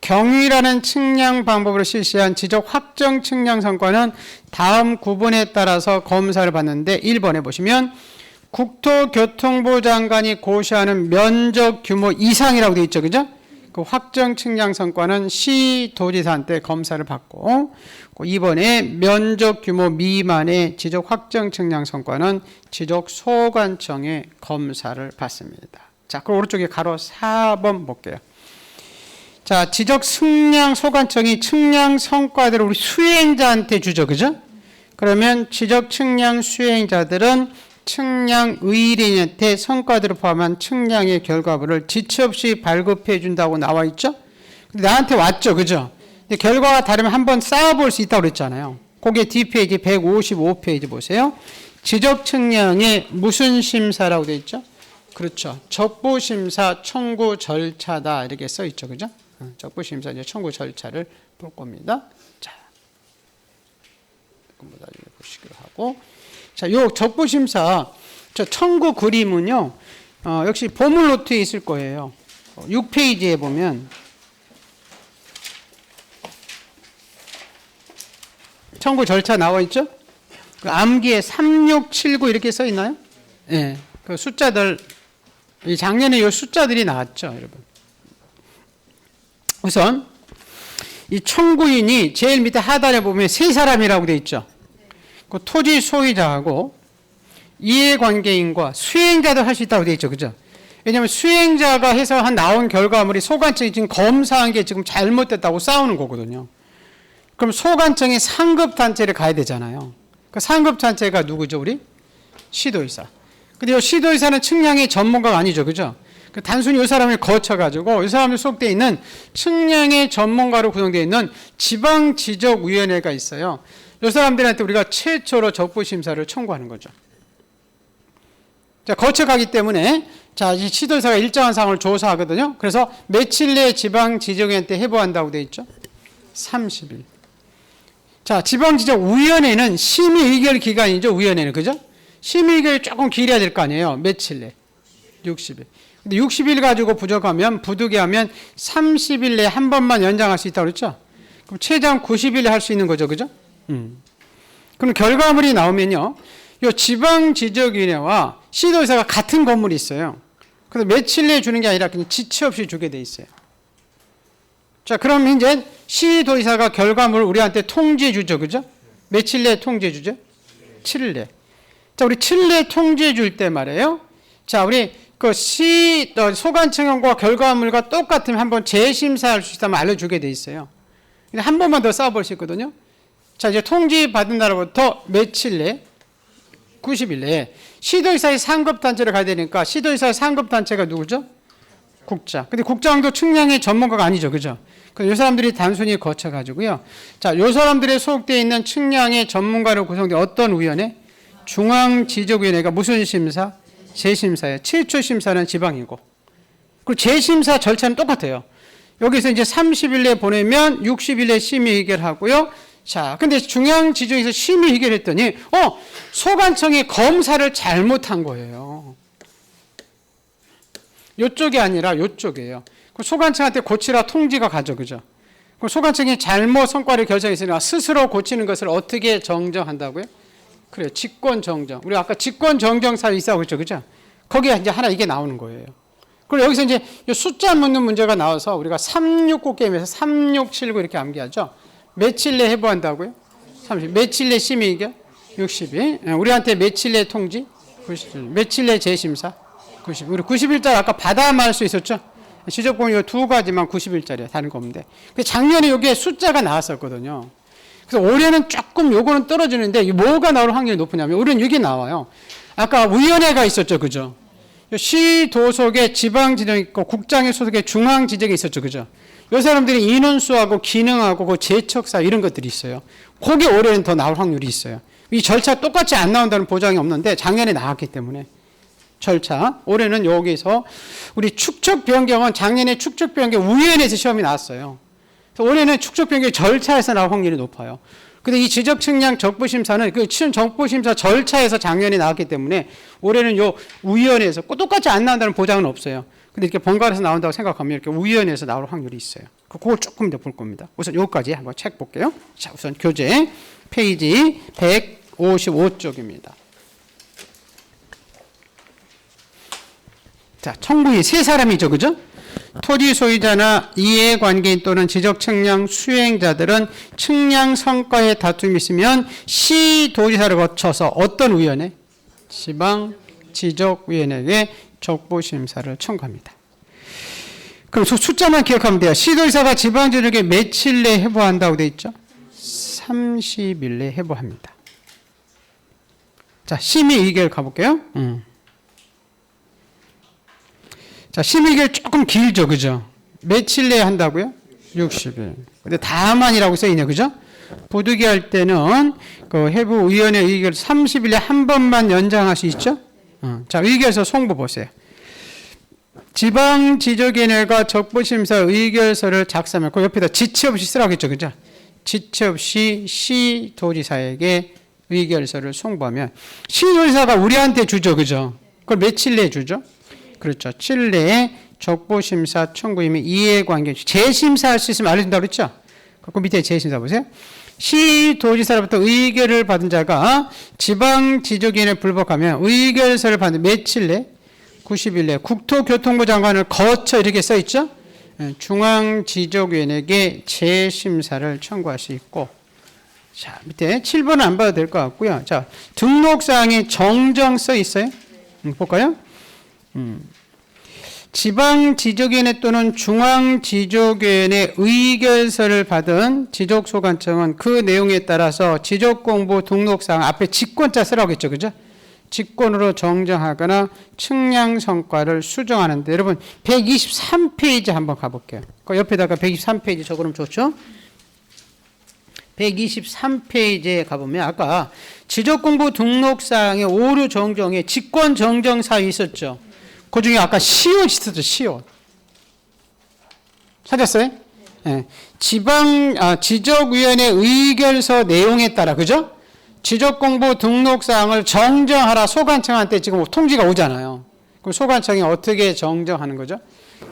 경위라는 측량 방법으로 실시한 지적 확정 측량 성과는 다음 구분에 따라서 검사를 받는데 1번에 보시면 국토교통부 장관이 고시하는 면적 규모 이상이라고 되어 있죠. 그죠? 그 확정 측량 성과는 시도지사한테 검사를 받고 2번에 면적 규모 미만의 지적 확정 측량 성과는 지적 소관청의 검사를 받습니다. 자, 그럼 오른쪽에 가로 4번 볼게요. 자, 지적 측량 소관청이 측량 성과들을 우리 수행자한테 주죠. 그죠? 그러면 지적 측량 수행자들은 측량 의뢰인한테 성과들을 포함한 측량의 결과물을 지체 없이 발급해 준다고 나와 있죠? 근데 나한테 왔죠. 그죠? 근데 결과가 다르면 한번 쌓아볼 수 있다고 그랬잖아요. 거기에 뒷페이지 155페이지 보세요. 지적 측량의 무슨 심사라고 되어 있죠? 그렇죠. 적부심사 청구 절차다 이렇게 써 있죠. 그죠? 적부심사 이제 청구 절차를 볼 겁니다. 자, 나중에 보시기로 하고. 자, 요 적부심사 저 청구 그림은요. 역시 보물 노트에 있을 거예요. 6페이지에 보면 청구 절차 나와 있죠? 그 암기에 3679 이렇게 써 있나요? 예. 네, 그 숫자들 작년에 이 숫자들이 나왔죠, 여러분. 우선 이 청구인이 제일 밑에 하단에 보면 세 사람이라고 되어 있죠. 그 토지 소유자하고 이해관계인과 수행자도 할 수 있다고 되어 있죠, 그죠? 왜냐하면 수행자가 해서 나온 결과물이 소관청이 지금 검사한 게 지금 잘못됐다고 싸우는 거거든요. 그럼 소관청이 상급단체를 가야 되잖아요. 그 상급단체가 누구죠, 우리? 시도의사. 근데 이 시도의사는 측량의 전문가가 아니죠, 그죠? 단순히 이 사람을 거쳐가지고 이 사람이 소속되어 있는 측량의 전문가로 구성되어 있는 지방지적위원회가 있어요. 이 사람들한테 우리가 최초로 적부심사를 청구하는 거죠. 자, 거쳐가기 때문에 자, 이 시도의사가 일정한 사항을 조사하거든요. 그래서 며칠 내에 지방지적위원회한테 해부한다고 되어 있죠? 30일. 자, 지방지적위원회는 심의의결 기간이죠. 위원회는. 그죠? 심의의결이 조금 길어야 될 거 아니에요. 며칠 내? 60일. 근데 60일 가지고 부족하면 부득이하면 30일 내에 한 번만 연장할 수 있다고 그랬죠? 그럼 최장 90일에 할 수 있는 거죠. 그죠? 그럼 결과물이 나오면요. 이 지방지적위원회와 시도의사가 같은 건물이 있어요. 그래서 며칠 내에 주는 게 아니라 그냥 지체 없이 주게 돼 있어요. 자, 그럼 이제 시도의사가 결과물을 우리한테 통지해 주죠. 그죠? 며칠 내에 통지해 주죠? 7일 내에. 자, 우리 7일 내에 통지해 줄 때 말이에요. 자, 우리 그 소관청과 결과물과 똑같으면 한번 재심사할 수 있다면 알려주게 돼 있어요. 근데 한 번만 더 쌓아볼 수 있거든요. 자, 이제 통지 받은 날부터 며칠 내에? 90일 내에. 시도의사의 상급단체를 가야 되니까 시도의사의 상급단체가 누구죠? 국장. 근데 국장도 측량의 전문가가 아니죠. 그죠? 이 사람들이 단순히 거쳐가지고요. 자, 이 사람들의 소속되어 있는 측량의 전문가로 구성된 어떤 위원회? 중앙지적위원회가 무슨 심사? 재심사예요. 최초 심사는 지방이고. 그리고 재심사 절차는 똑같아요. 여기서 이제 30일 내에 보내면 60일 내에 심의 의결하고요. 자, 근데 중앙지적에서 심의 의결했더니, 소관청이 검사를 잘못한 거예요. 요쪽이 아니라 요쪽이에요. 소관청한테 고치라 통지가 가죠. 그죠? 소관청이 잘못 성과를 결정했으니까 스스로 고치는 것을 어떻게 정정한다고요? 그래요. 직권정정. 우리 아까 직권정정사유 있다고 했죠. 그죠? 거기에 이제 하나 이게 나오는 거예요. 그리고 여기서 이제 숫자 묻는 문제가 나와서 우리가 369 게임에서 3679 이렇게 암기하죠. 며칠 내에 해부한다고요? 30. 며칠 내 심의의결? 60일. 우리한테 며칠 내 통지? 90일. 며칠 내 재심사? 90일. 우리 90일짜리 아까 받아만 할 수 있었죠? 지적공이 두 가지만 90일짜리야. 다른 거 없는데. 작년에 여기에 숫자가 나왔었거든요. 그래서 올해는 조금 요거는 떨어지는데 뭐가 나올 확률이 높으냐면 올해는 이게 나와요. 아까 위원회가 있었죠. 그죠? 시도 속에 지방지정이 있고 국장의 소속에 중앙지정이 있었죠. 그죠? 이 사람들이 인원수하고 기능하고 그 재척사 이런 것들이 있어요. 거기 올해는 더 나올 확률이 있어요. 이 절차 똑같이 안 나온다는 보장이 없는데 작년에 나왔기 때문에 절차. 올해는 여기서 우리 축적 변경은 작년에 축적 변경 위원회에서 시험이 나왔어요. 그래서 올해는 축적 변경 절차에서 나올 확률이 높아요. 근데 이 지적 측량 적부심사는 그 적부심사 절차에서 작년에 나왔기 때문에 올해는 요 위원회에서 똑같이 안 나온다는 보장은 없어요. 근데 이렇게 번갈아서 나온다고 생각하면 이렇게 위원회에서 나올 확률이 있어요. 그걸 조금 더 볼 겁니다. 우선 여기까지 한번 책 볼게요. 자, 우선 교재 페이지 155쪽입니다. 자, 청구인 세 사람이죠. 그죠? 토지 소유자나 이해관계인 또는 지적 측량 수행자들은 측량 성과에 다툼이 있으면 시도지사를 거쳐서 어떤 위원회? 지방지적위원회에 적부심사를 청구합니다. 그럼 숫자만 기억하면 돼요. 시도지사가 지방지적에 며칠 내에 해부한다고 되어 있죠? 30일 내에 해부합니다. 자, 심의의결 가볼게요. 자, 심의결 조금 길죠. 그죠? 며칠 내에 한다고요? 60일. 근데 다만이라고 써있네요. 그죠? 부득이할 때는 그 해부위원회 의결 30일에 한 번만 연장할 수 있죠? 자, 의결서 송부 보세요. 지방지적위원회가 적부심사 의결서를 작성하면 그 옆에다 지체 없이 쓰라고 했죠. 그죠? 지체 없이 시도지사에게 의결서를 송부하면 시도지사가 우리한테 주죠. 그죠? 그걸 며칠 내에 주죠? 그렇죠. 7일 내에 적부심사 청구이면 이해관계 재심사할 수 있으면 알려준다고 그랬죠. 그 밑에 재심사 보세요. 시도지사로부터 의결을 받은 자가 지방지적위원회에 불복하면 의결서를 받는 며칠 내? 90일 내 국토교통부 장관을 거쳐 이렇게 써있죠. 중앙지적위원회에게 재심사를 청구할 수 있고, 자, 밑에 7번은 안 봐도 될 것 같고요. 자, 등록사항에 정정 써 있어요. 볼까요? 지방지적위원회 또는 중앙지적위원회 의결서를 받은 지적소관청은 그 내용에 따라서 지적공부 등록사항 앞에 직권자 쓰라고 했죠. 그죠? 직권으로 정정하거나 측량 성과를 수정하는데 여러분 123페이지 한번 가볼게요. 그 옆에다가 123페이지 적으면 좋죠. 123페이지에 가보면 아까 지적공부 등록사항의 오류 정정에 직권 정정 사유 있었죠. 그 중에 아까 시옷 있었죠. 시옷. 찾았어요? 네. 지적위원회 의결서 내용에 따라 그죠? 지적공부 등록사항을 정정하라 소관청한테 지금 통지가 오잖아요. 그럼 소관청이 어떻게 정정하는 거죠?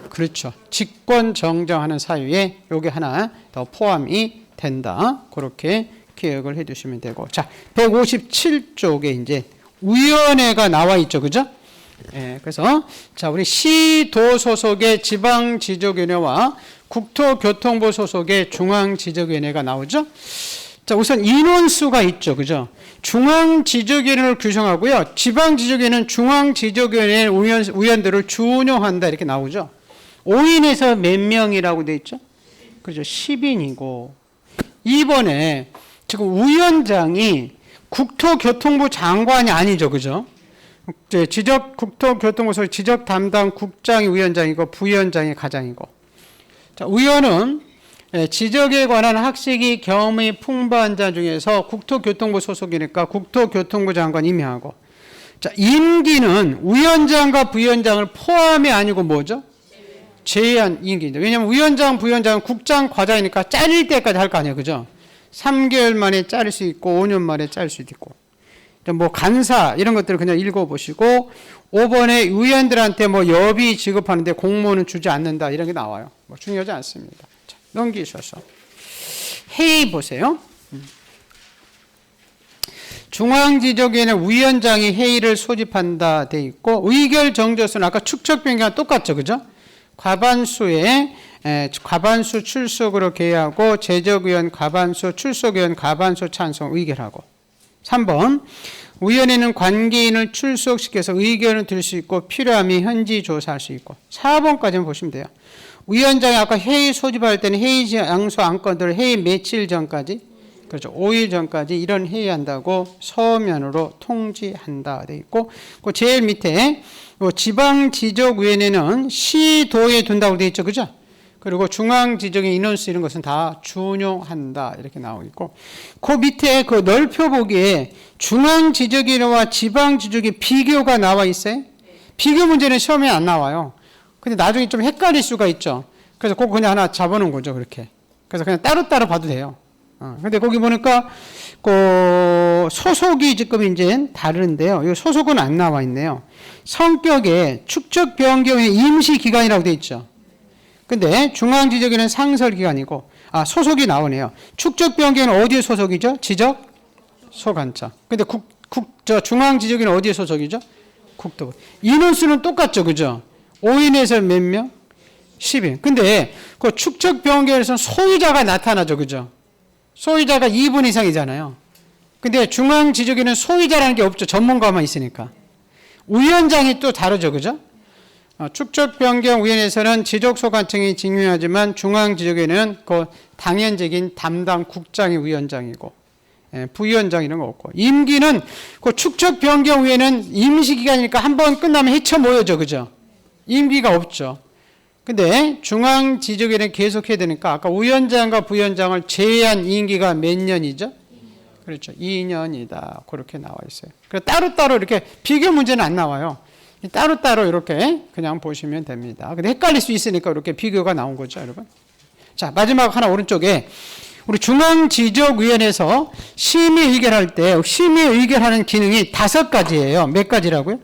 그렇죠. 직권 정정하는 사유에 요게 하나 더 포함이 된다. 그렇게 기억을 해 두시면 되고. 자, 157쪽에 이제 위원회가 나와 있죠. 그죠? 예, 그래서 자, 우리 시도 소속의 지방지적위원회와 국토교통부 소속의 중앙지적위원회가 나오죠. 자, 우선 인원수가 있죠. 그죠? 중앙지적위원회를 구성하고요. 지방지적위원회는 중앙지적위원회 위원들을 준용한다. 이렇게 나오죠. 5인에서 몇 명이라고 돼 있죠? 그죠? 10인이고. 이번에 지금 위원장이 국토교통부 장관이 아니죠. 그죠? 국토교통부 소속 지적 담당 국장이 위원장이고 부위원장이 과장이고. 자, 위원은 지적에 관한 학식이 경험이 풍부한 자 중에서 국토교통부 소속이니까 국토교통부 장관 임명하고. 자, 임기는 위원장과 부위원장을 포함이 아니고 뭐죠? 제한 임기인데. 왜냐하면 위원장, 부위원장은 국장, 과장이니까 잘릴 때까지 할 거 아니에요. 그죠? 3개월 만에 자를 수 있고 5년 만에 자를 수도 있고. 뭐 간사 이런 것들을 그냥 읽어보시고 5번에 위원들한테 뭐 여비 지급하는데 공무원은 주지 않는다 이런 게 나와요. 뭐 중요하지 않습니다. 자, 넘기셔서 회의 보세요. 중앙지적위원회 위원장이 회의를 소집한다 돼 있고 의결 정조수는 아까 축적 변경과 똑같죠. 그죠? 과반수 출석으로 개의하고 제적위원 과반수 출석위원 과반수 찬성 의결하고. 3번 위원회는 관계인을 출석시켜서 의견을 들 수 있고 필요하면 현지 조사할 수 있고. 4번까지는 보시면 돼요. 위원장이 아까 회의 소집할 때는 회의 장소 안건들을 회의 며칠 전까지 그렇죠. 5일 전까지 이런 회의한다고 서면으로 통지한다 돼 있고 그 제일 밑에 지방지적위원회는 시도에 둔다고 돼 있죠. 그죠? 그리고 중앙지적인 인원수 이런 것은 다 준용한다 이렇게 나오고 있고 그 밑에 그 넓혀보기에 중앙지적위원회와 지방지적위 비교가 나와 있어요. 비교 문제는 시험에 안 나와요. 근데 나중에 좀 헷갈릴 수가 있죠. 그래서 그거 그냥 하나 잡아놓은 거죠. 그렇게. 그래서 그냥 따로따로 봐도 돼요. 근데 거기 보니까 그 소속이 지금 이제 다른데요. 이 소속은 안 나와 있네요. 성격에 축적 변경의 임시 기간이라고 돼 있죠. 근데 중앙지적위는 상설 기간이고 소속이 나오네요. 축적 변경은 어디에 소속이죠? 지적 소관청. 근데 중앙지적위는 어디에 소속이죠? 국토부. 인원수는 똑같죠. 그죠? 5인에서 몇 명? 10인. 근데 그 축적 변경에서는 소유자가 나타나죠. 그죠? 소유자가 2분 이상이잖아요. 근데 중앙지적위는 소유자라는 게 없죠. 전문가만 있으니까. 위원장이 또 다르죠. 그죠? 축적변경위원회에서는 지적소관청이 직무하지만 중앙지적위는 그 당연적인 담당 국장이 위원장이고 부위원장 이런 거 없고 임기는 그 축적변경위원회는 임시기간이니까 한 번 끝나면 헤쳐 모여져. 그죠? 임기가 없죠. 근데 중앙지적위는 계속해야 되니까 아까 위원장과 부위원장을 제외한 임기가 몇 년이죠? 그렇죠. 2년이다. 그렇게 나와 있어요. 그래서 따로따로 이렇게 비교 문제는 안 나와요. 따로따로 이렇게 그냥 보시면 됩니다. 근데 헷갈릴 수 있으니까 이렇게 비교가 나온 거죠, 여러분. 자, 마지막 하나 오른쪽에 우리 중앙지적위원회에서 심의 의결할 때 심의 의결하는 기능이 5가지예요. 몇 가지라고요?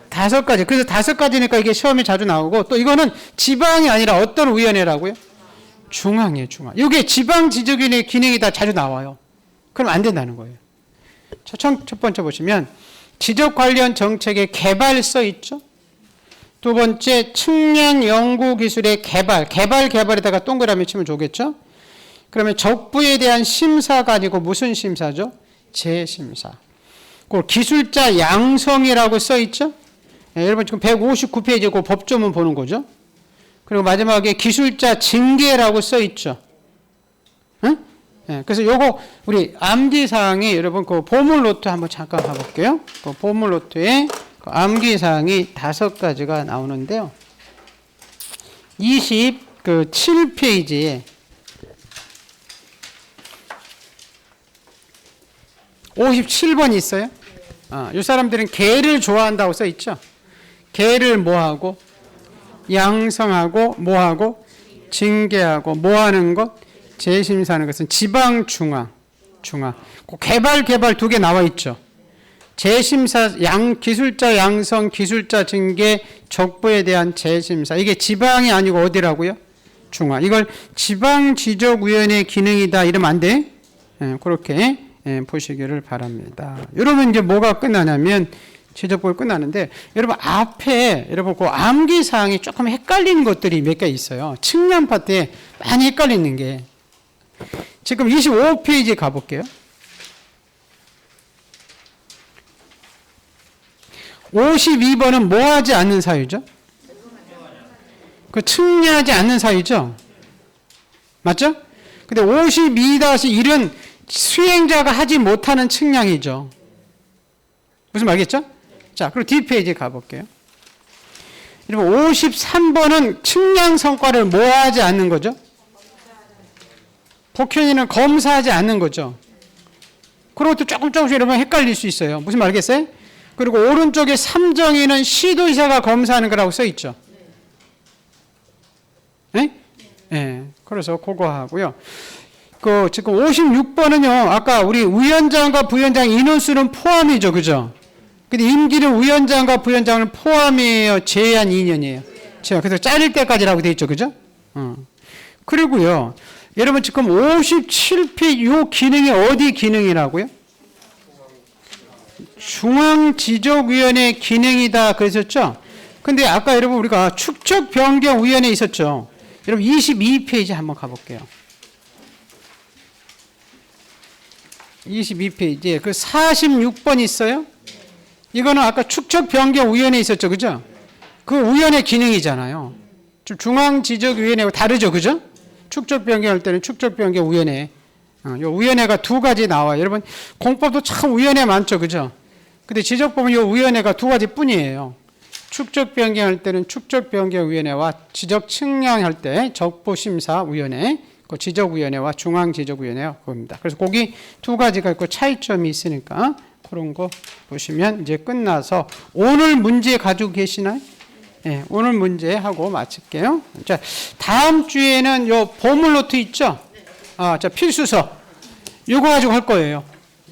5가지. 그래서 5가지니까 이게 시험에 자주 나오고 또 이거는 지방이 아니라 어떤 위원회라고요? 중앙이에요, 중앙. 이게 지방지적위원회 기능이 다 자주 나와요. 그럼 안 된다는 거예요. 첫 번째 보시면 지적 관련 정책의 개발서 있죠. 두 번째 측량 연구 기술의 개발에다가 동그라미 치면 좋겠죠. 그러면 적부에 대한 심사가 아니고 무슨 심사죠? 재심사. 그 기술자 양성이라고 써 있죠. 여러분 지금 159페이지 그 법조문 보는 거죠. 그리고 마지막에 기술자 징계라고 써 있죠. 응? 예, 그래서 요거 우리 암기사항이 여러분 그 보물 노트 한번 잠깐 가볼게요. 그 보물 노트에 그 암기사항이 5가지가 나오는데요. 27페이지에 57번 있어요. 이 사람들은 개를 좋아한다고 써 있죠. 개를 뭐하고 양성하고 뭐하고 징계하고 뭐하는 것 재심사하는 것은 지방중앙 개발 2개 나와 있죠. 재심사 기술자 양성 기술자 징계 적부에 대한 재심사 이게 지방이 아니고 어디라고요? 중앙. 이걸 지방지적위원회 기능이다 이러면 안 돼. 그렇게 보시기를 바랍니다. 여러분 이제 뭐가 끝나냐면 지적법이 끝나는데 여러분 앞에 여러분 그 암기 사항이 조금 헷갈리는 것들이 몇 개 있어요. 측량 파트에 많이 헷갈리는 게 지금 25페이지 가볼게요. 52번은 뭐 하지 않는 사유죠? 그 측량하지 않는 사유죠? 맞죠? 근데 52-1은 수행자가 하지 못하는 측량이죠. 무슨 말겠죠? 자, 그리고 뒷페이지 가볼게요. 여러분 53번은 측량 성과를 뭐 하지 않는 거죠? 복현이는 검사하지 않는 거죠. 그런 것도 조금씩 여러분 헷갈릴 수 있어요. 무슨 말겠어요? 그리고 오른쪽에 3정의는 시도의사가 검사하는 거라고 써 있죠. 네? 네. 그래서 그거 하고요. 그 지금 56번은요. 아까 우리 위원장과 부위원장 인원수는 포함이죠. 그죠? 근데 임기는 위원장과 부위원장은 포함이에요. 제한 2년이에요. 제가 그래서 자를 때까지라고 돼 있죠. 그죠? 그리고요. 여러분 지금 57페이지 요 기능이 어디 기능이라고요? 중앙지적위원회 기능이다 그랬었죠? 근데 아까 여러분 우리가 축적변경위원회 있었죠? 여러분 22페이지 한번 가볼게요. 22페이지에 그 46번 있어요? 이거는 아까 축적변경위원회 있었죠? 그죠? 그 위원회 기능이잖아요. 중앙지적위원회하고 다르죠? 그죠? 축적변경할 때는 축적변경위원회. 요 위원회가 2가지 나와요. 여러분 공법도 참 위원회 많죠? 그죠? 근데 지적법은 요 위원회가 2가지 뿐이에요. 축적변경할 때는 축적변경위원회와 지적측량할 때 적보심사위원회, 그 지적위원회와 중앙지적위원회가 그겁니다. 그래서 거기 2가지가 있고 차이점이 있으니까 그런 거 보시면 이제 끝나서 오늘 문제 가지고 계시나요? 네, 오늘 문제 하고 마칠게요. 자, 다음 주에는 요 보물노트 있죠? 자, 필수서. 요거 가지고 할 거예요.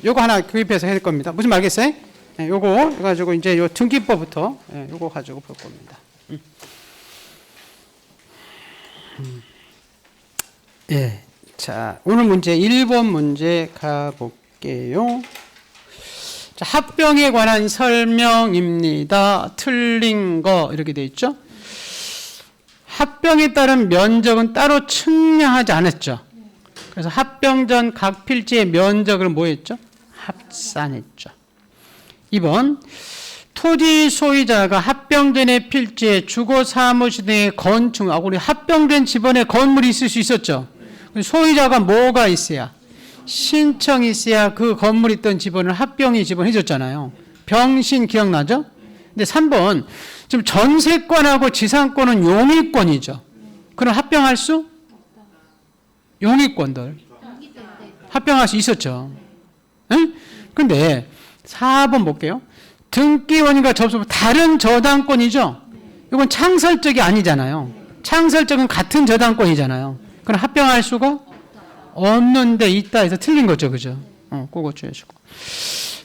요거 하나 구입해서 할 겁니다. 무슨 말겠어요? 네, 요거 가지고 이제 요 등기법부터 요거 가지고 볼 겁니다. 예. 자, 오늘 문제 1번 문제 가볼게요. 자, 합병에 관한 설명입니다. 틀린 거 이렇게 돼 있죠? 합병에 따른 면적은 따로 측량하지 않았죠. 그래서 합병 전 각 필지의 면적을 뭐 했죠? 합산했죠. 2번 토지 소유자가 합병전의 필지에 주거 사무실 등의 건축, 우리 합병된 집안에 건물이 있을 수 있었죠. 소유자가 뭐가 있어야? 신청이 있어야 그 건물 있던 집원을 합병이 집원해줬잖아요. 병신 기억나죠? 근데 3번 지금 전세권하고 지상권은 용의권이죠. 그럼 합병할 수? 용의권들 합병할 수 있었죠. 응? 근데 4번 볼게요. 등기원인과 접수권 다른 저당권이죠. 이건 창설적이 아니잖아요. 창설적은 같은 저당권이잖아요. 그럼 합병할 수가 없는데 있다 해서 틀린 거죠. 그죠? 그거 주시고.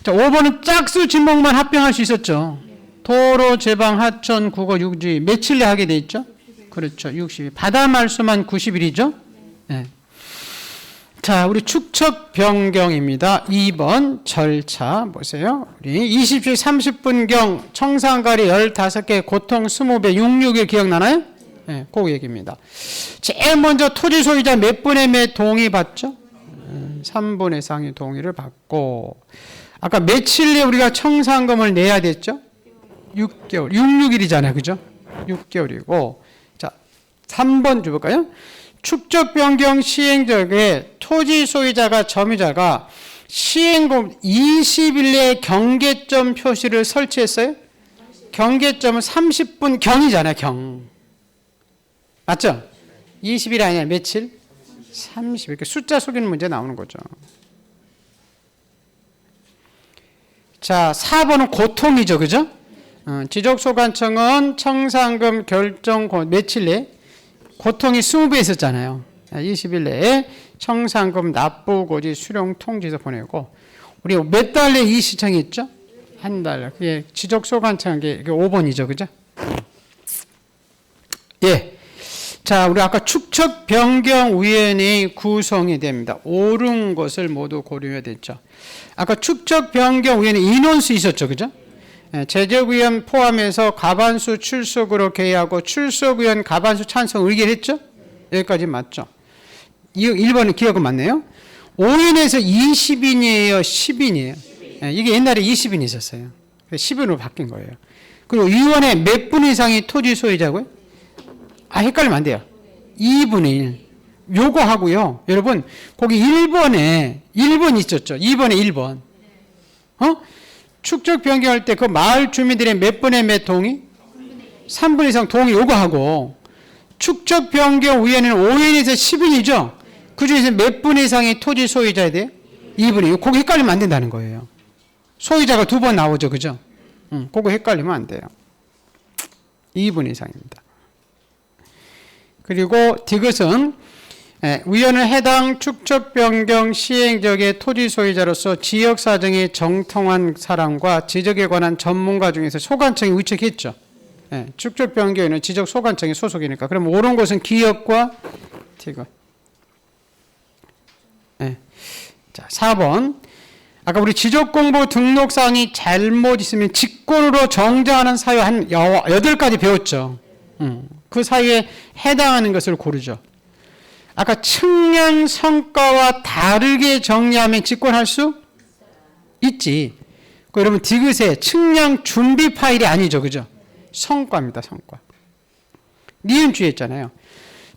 자, 5번은 짝수 지목만 합병할 수 있었죠. 도로, 제방, 하천, 국어, 육지 며칠 내 하게 돼 있죠? 그렇죠. 60일. 바다 말수만 90일이죠? 네. 자, 우리 축척 변경입니다. 2번 절차 보세요. 우리 20시 30분경 청산가리 15개, 고통 20배, 66일 기억나나요? 네, 그 얘기입니다. 제일 먼저 토지 소유자 몇 분의 몇 동의 받죠? 3분의 상의 동의를 받고 아까 며칠에 우리가 청산금을 내야 됐죠? 6개월, 66일이잖아요. 그죠? 6개월이고 자, 3번 줘볼까요? 축적 변경 시행적에 토지 소유자가 점유자가 시행금 20일 내에 경계점 표시를 설치했어요. 경계점은 30분 경이잖아요. 경. 맞죠? 20일 아니야. 며칠? 30일. 이렇게 숫자 속이는 문제 나오는 거죠. 자, 4번은 고통이죠. 그죠? 지적소관청은 청산금 결정 며칠 내에 고통이 20배 있었잖아요. 20일 내에 청산금 납부 고지 수령 통지서 보내고 우리 몇 달 내에 이 시청이 있죠? 한 달. 그게 지적소관청 게 5번이죠. 그죠? 예. 자, 우리 아까 축척 변경 위원회의 구성이 됩니다. 옳은 것을 모두 고려해야 됐죠. 아까 축척 변경 위원회 인원수 있었죠. 그죠? 제적위원 포함해서 과반수 출석으로 개의하고 출석위원 과반수 찬성 의결했죠? 여기까지 맞죠? 1번은 기억은 맞네요. 5인에서 20인이에요? 10인이에요? 이게 옛날에 20인 있었어요. 10인으로 바뀐 거예요. 그리고 위원회 몇 분 이상이 토지 소유자고요? 헷갈리면 안 돼요. 2분의 1. 요거 하고요. 여러분, 거기 1번에 1번 있었죠? 2번에 1번. 축적 변경할 때 그 마을 주민들의 몇 분의 몇 동의? 3분 이상 동의 요거 하고 축적 변경 위원회는 5인에서 10인이죠? 그 중에서 몇 분 이상의 토지 소유자에 대해? 2분의 1. 그거 헷갈리면 안 된다는 거예요. 소유자가 2번 나오죠. 그죠? 그거 헷갈리면 안 돼요. 2분 이상입니다. 그리고 디귿은 위원은 해당 축적 변경 시행적의 토지 소유자로서 지역 사정에 정통한 사람과 지적에 관한 전문가 중에서 소관청이 위촉했죠. 축적 변경에는 지적 소관청이 소속이니까. 그럼 옳은 것은 기업과 디귿. 자, 4번. 아까 우리 지적공부 등록사항이 잘못 있으면 직권으로 정정하는 사유 한 8가지 배웠죠. 그 사유에 해당하는 것을 고르죠. 아까 측량 성과와 다르게 정리하면 직권할 수 있지. 여러분 디귿에 측량 준비 파일이 아니죠. 그죠? 성과입니다. 성과. 니은 주의했잖아요.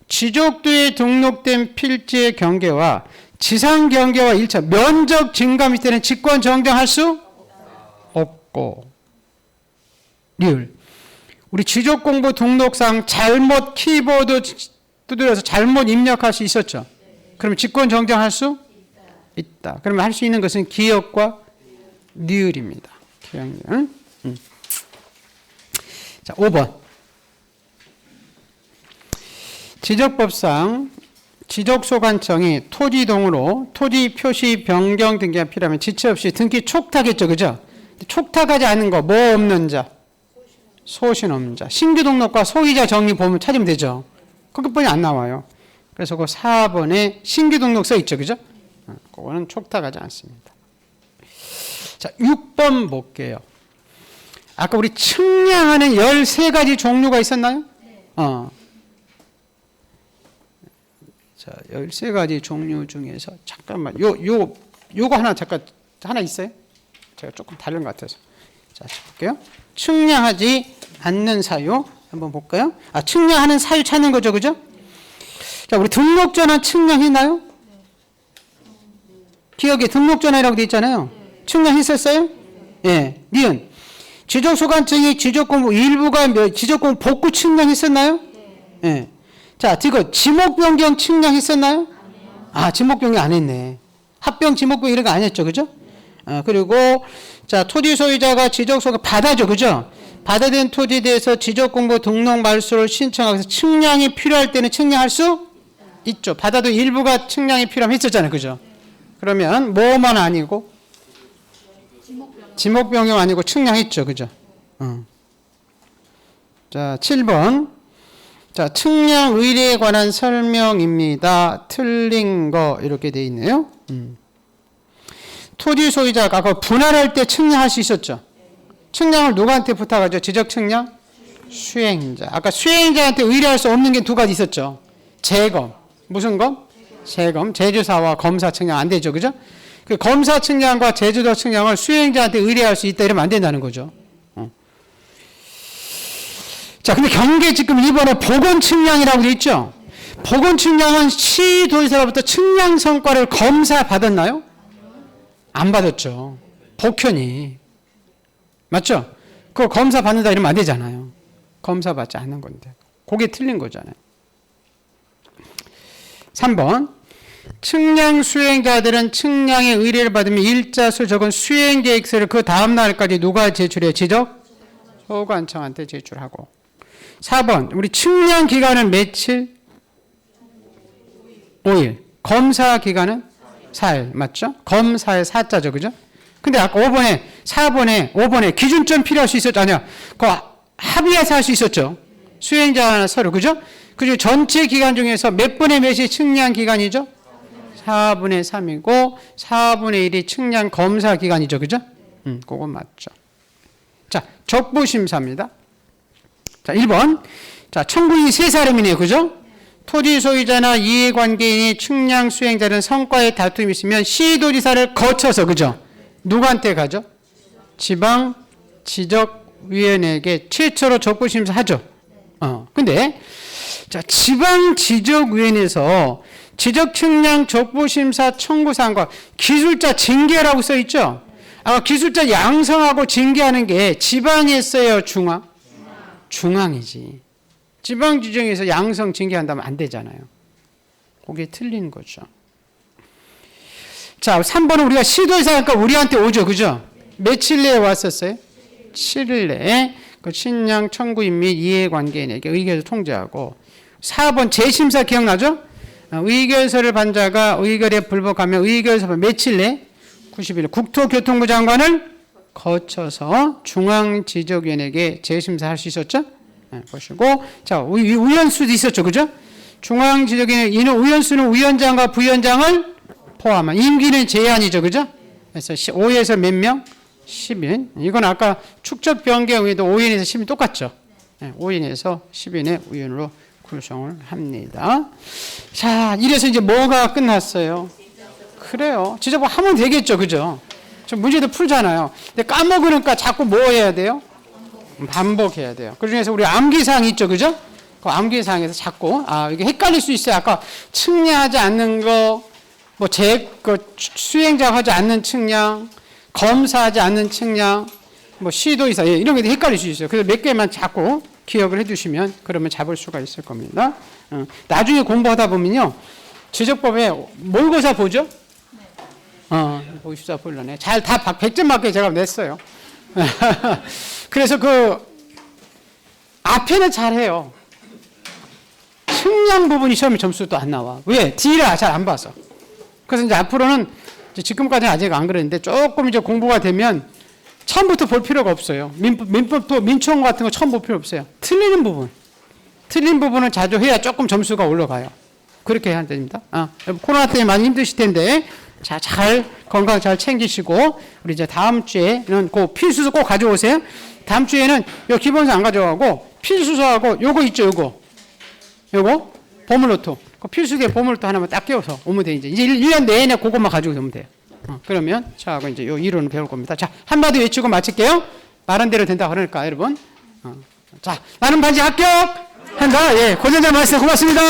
지적도에 등록된 필지의 경계와 지상 경계와 일차 면적 증감일 때는 직권 정정할 수 없고. 리을. 우리 지적공부 등록상 잘못 키보드 두드려서 잘못 입력할 수 있었죠. 그러면 직권 정정할 수 있다. 그러면 할 수 있는 것은 기역과 니을입니다. 기역, 니을. 자, 5번. 지적법상 지적소관청이 토지동으로 토지 표시 변경 등기가 필요하면 지체 없이 등기 촉탁했죠. 그죠? 촉탁하지 않은 거, 뭐 없는 자? 소신 없는 자. 신규 등록과 소유자 정리 보면 찾으면 되죠. 그것뿐이 안 나와요. 그래서 그 4번에 신규 등록 써 있죠. 그죠? 그거는 촉탁하지 않습니다. 자, 6번 볼게요. 아까 우리 측량하는 13가지 종류가 있었나요? 자, 13가지 종류 중에서 잠깐만 요거 하나 있어요? 제가 조금 다른 것 같아서. 자, 볼게요. 측량하지 않는 사유 한번 볼까요? 측량하는 사유 찾는 거죠. 그죠? 자, 우리 등록 전환 측량했나요? 기억에 등록 전환이라고 돼 있잖아요. 측량했었어요? 예. 니은. 지적소관청이 지적공부 일부가 지적공부 복구 측량했었나요? 예. 자, 디귿. 지목 변경 측량했었나요? 지목 변경 안 했네. 합병 지목 변경 이런 거 안 했죠. 그죠? 그리고 자, 토지 소유자가 지적소관 받아죠. 그죠? 받아든 토지에 대해서 지적공부 등록 말소를 신청하면서 측량이 필요할 때는 측량할 수 있죠. 받아도 일부가 측량이 필요하면 했었잖아요. 그죠? 그러면 뭐만 아니고 지목 변경 아니고 측량했죠. 그죠? 자, 7번. 자, 측량 의뢰에 관한 설명입니다. 틀린 거 이렇게 돼 있네요. 토지 소유자가 그 분할할 때 측량할 수 있었죠. 측량을 누구한테 부탁하죠? 지적 측량? 수행자. 아까 수행자한테 의뢰할 수 없는 게 2가지 있었죠. 재검. 무슨 검? 재검. 제주사와 검사 측량 안 되죠. 그죠? 그 검사 측량과 제주도 측량을 수행자한테 의뢰할 수 있다 이러면 안 된다는 거죠. 자, 근데 경계 지금 2번에 보건 측량이라고 돼 있죠. 보건측량은 시도지사로부터 측량 성과를 검사 받았나요? 안 받았죠. 복현이. 맞죠? 그거 검사 받는다 이러면 안 되잖아요. 검사 받지 않는 건데. 그게 틀린 거잖아요. 3번. 측량 수행자들은 측량의 의뢰를 받으면 일자 수 적은 수행 계획서를 그 다음 날까지 누가 제출해요? 지적? 소관청한테 제출하고. 4번. 우리 측량 기간은 며칠? 5일. 검사 기간은 4일. 맞죠? 검사의 4자죠. 그죠? 근데 아까 5번에 기준점 필요할 수 있었죠? 아니야. 그거 합의해서 할 수 있었죠? 수행자 서류. 그죠? 그리고 전체 기간 중에서 몇 분의 몇이 측량 기간이죠? 4분의 3이고 4분의 1이 측량 검사 기간이죠. 그죠? 그건 맞죠. 자, 적부심사입니다. 자, 1번. 자, 청구인이 세 사람이네요. 그죠? 토지 소유자나 이해관계인이 측량 수행자는 성과에 다툼이 있으면 시도지사를 거쳐서, 그죠? 누구한테 가죠? 지방 지적위원회에게 최초로 적부심사 하죠. 근데, 자, 지방 지적위원회에서 지적 측량 적부심사 청구사항과 기술자 징계라고 써 있죠? 기술자 양성하고 징계하는 게 지방에 써요, 중앙? 중앙이지. 지방 지정에서 양성 징계한다면 안 되잖아요. 그게 틀린 거죠. 자, 3번은 우리가 시도에서 하니까 우리한테 오죠. 그죠? 며칠 내에 왔었어요? 7일 내에 그 측량 청구인 및 이해관계인에게 의결을 통지하고. 4번 재심사 기억나죠? 의결서를 반 자가 의결에 불복하면 의결서 며칠 내? 90일. 국토교통부 장관을 거쳐서 중앙지적위원회에게 재심사할 수 있었죠? 보시고, 자, 위원수도 있었죠, 그죠? 중앙지적위원회, 이는 위원수는 위원장과 부위원장을 포함한, 임기는 제한이죠, 그죠? 그래서 5에서 몇 명? 10인. 이건 아까 축적 변경에도 5인에서 10인 똑같죠? 5인에서 10인의 위원으로 구성을 합니다. 자, 이래서 이제 뭐가 끝났어요? 그래요. 진짜 뭐 하면 되겠죠, 그죠? 저 문제도 풀잖아요. 근데 까먹으니까 자꾸 뭐 해야 돼요? 반복해야 돼요. 그 중에서 우리 암기사항 있죠, 그죠? 그 암기사항에서 자꾸, 이게 헷갈릴 수 있어요. 아까 측량하지 않는 거, 수행자가 하지 않는 측량, 검사하지 않는 측량, 시도의사, 이런 게 헷갈릴 수 있어요. 그래서 몇 개만 자꾸 기억을 해두시면 그러면 잡을 수가 있을 겁니다. 나중에 공부하다 보면요. 지적법에 모의고사 보죠? 모의고사 보려네. 잘 다 100점 맞게 제가 냈어요. 그래서 그 앞에는 잘해요. 측량 부분이 시험에 점수도 안 나와. 왜? D라 잘 안 봐서. 그래서 이제 앞으로는 지금까지는 아직 안 그랬는데 조금 이제 공부가 되면 처음부터 볼 필요가 없어요. 민법도 민총 같은 거 처음 볼 필요 없어요. 틀린 부분은 자주 해야 조금 점수가 올라가요. 그렇게 해야 됩니다. 코로나 때문에 많이 힘드실 텐데 자, 잘 건강 잘 챙기시고 우리 이제 다음 주에는 그 필수서 꼭 가져오세요. 다음 주에는 요 기본서 안 가져가고 필수서하고 요거 있죠, 요거 보물노트. 그 필수서에 보물노트 하나만 딱 끼워서 오면 돼. 이제 1년 내내 그것만 가지고 오면 돼요. 그러면 저하고 이제 요 이론을 배울 겁니다. 자, 한마디 외치고 마칠게요. 말한 대로 된다 그러니까 여러분. 자, 나는 반지 합격 한다. 예, 고전자 말씀 고맙습니다.